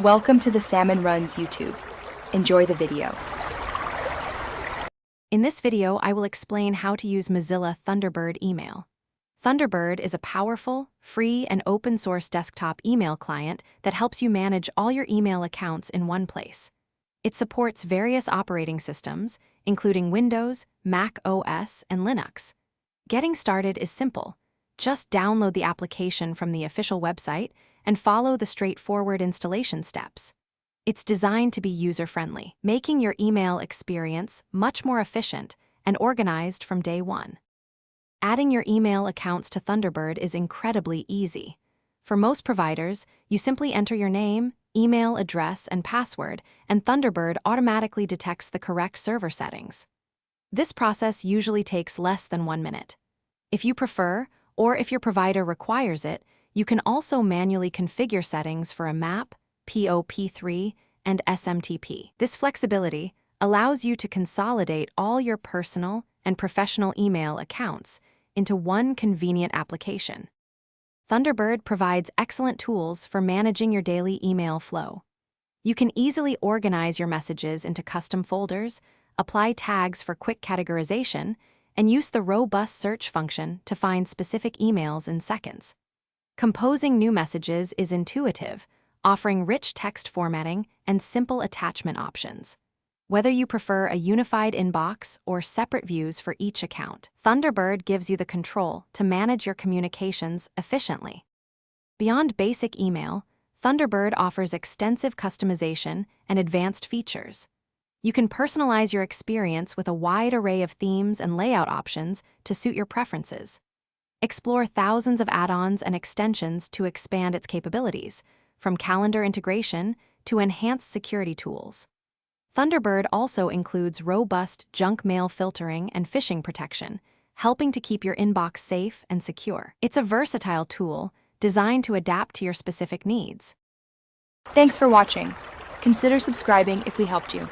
Welcome to the Salmon Runs YouTube. Enjoy the video. In this video, I will explain how to use Mozilla Thunderbird email. Thunderbird is a powerful, free, and open-source desktop email client that helps you manage all your email accounts in one place. It supports various operating systems, including Windows, Mac OS, and Linux. Getting started is simple. Just download the application from the official website and follow the straightforward installation steps. It's designed to be user-friendly, making your email experience much more efficient and organized from day one. Adding your email accounts to Thunderbird is incredibly easy. For most providers, you simply enter your name, email address, and password, and Thunderbird automatically detects the correct server settings. This process usually takes less than 1 minute. If you prefer, or if your provider requires it, you can also manually configure settings for a map, POP3, and SMTP. This flexibility allows you to consolidate all your personal and professional email accounts into one convenient application. Thunderbird provides excellent tools for managing your daily email flow. You can easily organize your messages into custom folders, apply tags for quick categorization, and use the robust search function to find specific emails in seconds. Composing new messages is intuitive, offering rich text formatting and simple attachment options. Whether you prefer a unified inbox or separate views for each account, Thunderbird gives you the control to manage your communications efficiently. Beyond basic email, Thunderbird offers extensive customization and advanced features. You can personalize your experience with a wide array of themes and layout options to suit your preferences. Explore thousands of add-ons and extensions to expand its capabilities, from calendar integration to enhanced security tools. Thunderbird also includes robust junk mail filtering and phishing protection, helping to keep your inbox safe and secure. It's a versatile tool designed to adapt to your specific needs. Thanks for watching. Consider subscribing if we helped you.